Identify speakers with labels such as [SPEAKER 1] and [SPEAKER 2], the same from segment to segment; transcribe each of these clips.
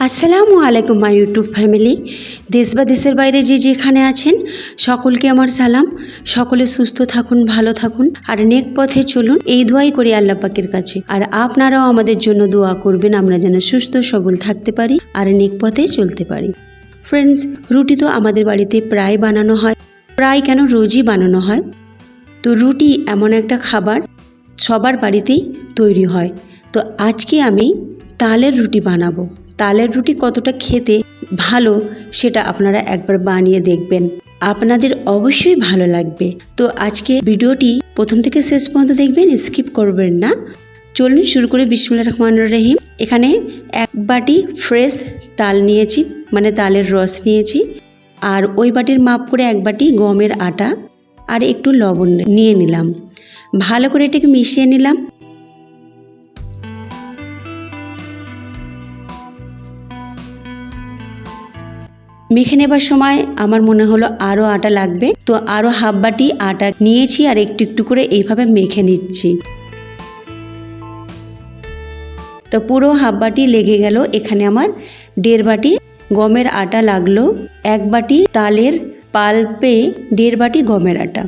[SPEAKER 1] আসসালামু আলাইকুম my YouTube family. দেশ বা দেশের বাইরে যে যেখানে আছেন সকলকে আমার সালাম। সকলে সুস্থ থাকুন, ভালো থাকুন আর নেক পথে চলুন, এই দোয়াই করি আল্লাহ পাকের কাছে। আর আপনারাও আমাদের জন্য দোয়া করবেন, আমরা যেন সুস্থ সবল থাকতে পারি আর নেক পথে চলতে পারি। ফ্রেন্ডস, রুটি তো আমাদের বাড়িতে প্রায় বানানো হয়, প্রায় কেন রোজই বানানো হয়। তো রুটি এমন একটা খাবার সবার বাড়িতেই তৈরি হয়। তো আজকে আমি তালের রুটি বানাবো। তালের রুটি কতটা খেতে ভালো সেটা আপনারা একবার বানিয়ে দেখবেন, আপনাদের অবশ্যই ভালো লাগবে। তো আজকে ভিডিওটি প্রথম থেকে শেষ পর্যন্ত দেখবেন, স্কিপ করবেন না। চলুন শুরু করে। বিসমিল্লাহির রহমানির রহিম। এখানে এক বাটি ফ্রেশ তাল নিয়েছি, মানে তালের রস নিয়েছি। আর ওই বাটির মাপ করে এক বাটি গমের আটা আর একটু লবণ নিয়ে নিলাম। ভালো করে এটাকে মিশিয়ে নিলাম। মেখে নেবার সময় আমার মনে হলো আরও আটা লাগবে, তো আরও হাফ বাটি আটা নিয়েছি আর একটু একটু করে এইভাবে মেখে নিচ্ছি। তো পুরো হাফ বাটি লেগে গেল। এখানে আমার 1.5 বাটি গমের আটা লাগলো, 1 বাটি তালের পাল্পে 1.5 বাটি গমের আটা।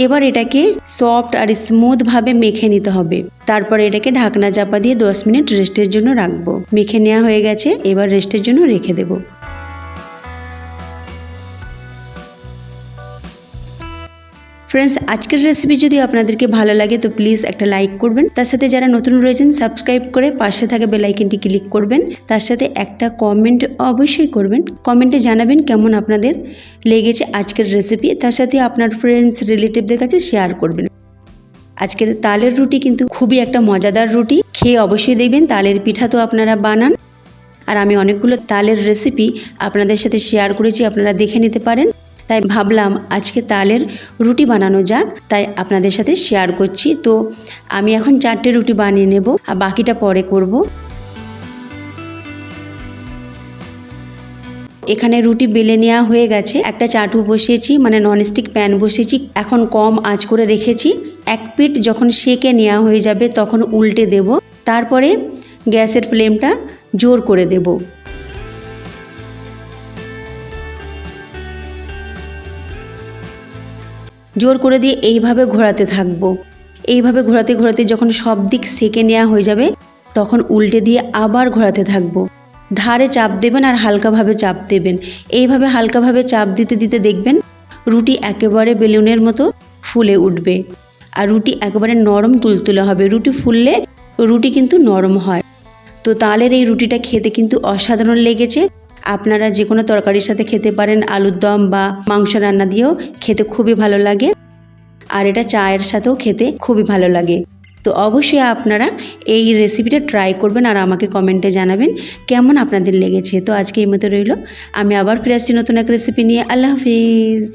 [SPEAKER 1] এবার এটাকে সফট আর স্মুথভাবে মেখে নিতে হবে। তারপরে এটাকে ঢাকনা চাপা দিয়ে 10 মিনিট রেস্টের জন্য রাখবো। মেখে নেওয়া হয়ে গেছে, এবার রেস্টের জন্য রেখে দেব। ফ্রেন্ডস, আজকের রেসিপি যদি আপনাদেরকে ভালো লাগে তো প্লিজ একটা লাইক করবেন। তার সাথে যারা নতুন রয়েছেন সাবস্ক্রাইব করে পাশে থাকা বেল আইকনটি ক্লিক করবেন। তার সাথে একটা কমেন্ট অবশ্যই করবেন। কমেন্টে জানাবেন কেমন আপনাদের লেগেছে আজকের রেসিপি। তার সাথে আপনার ফ্রেন্ডস রিলেটিভদের কাছে শেয়ার করবেন। আজকের তালের রুটি কিন্তু খুবই একটা মজাদার রুটি, খেয়ে অবশ্যই দেখবেন। তালের পিঠা তো আপনারা বানান, আর আমি অনেকগুলো তালের রেসিপি আপনাদের সাথে শেয়ার করেছি, আপনারা দেখে নিতে পারেন। তাই ভাবলাম আজকে তালের রুটি বানানো যাক, তাই আপনাদের সাথে শেয়ার করছি। তো আমি এখন 4টে রুটি বানিয়ে নেব, আর বাকিটা পরে করব। এখানে রুটি বেলে নেওয়া হয়ে গেছে। একটা চাটু বসিয়েছি, মানে ননস্টিক প্যান বসিয়েছি। এখন কম আঁচ করে রেখেছি। এক পিঠ যখন সেকে নেওয়া হয়ে যাবে তখন উল্টে দেব। তারপরে গ্যাসের ফ্লেমটা জোর করে দেব। জোর করে দিয়ে এইভাবে ঘোরাতে থাকবো। এইভাবে ঘোরাতে ঘোরাতে যখন সব দিক সেকে নেওয়া হয়ে যাবে তখন উল্টে দিয়ে আবার ঘোরাতে থাকবো। ধারে চাপ দেবেন আর হালকাভাবে চাপ দেবেন। এইভাবে হালকাভাবে চাপ দিতে দিতে দেখবেন রুটি একেবারে বেলুনের মতো ফুলে উঠবে। আর রুটি একেবারে নরম তুলতুলে হবে। রুটি ফুললে রুটি কিন্তু নরম হয়। তো তালের এই রুটিটা খেতে কিন্তু অসাধারণ লেগেছে। আপনারা যে কোনো তরকারির সাথে খেতে পারেন, আলুর দম বা মাংস রান্না দিয়েও খেতে খুবই ভালো লাগে। আর এটা চায়ের সাথেও খেতে খুবই ভালো লাগে। তো অবশ্যই আপনারা এই রেসিপিটা ট্রাই করবেন আর আমাকে কমেন্টে জানাবেন কেমন আপনাদের লেগেছে। তো আজকে এই মতো রইল, আমি আবার ফিরে আসছি নতুন এক রেসিপি নিয়ে। আল্লাহ হাফিজ।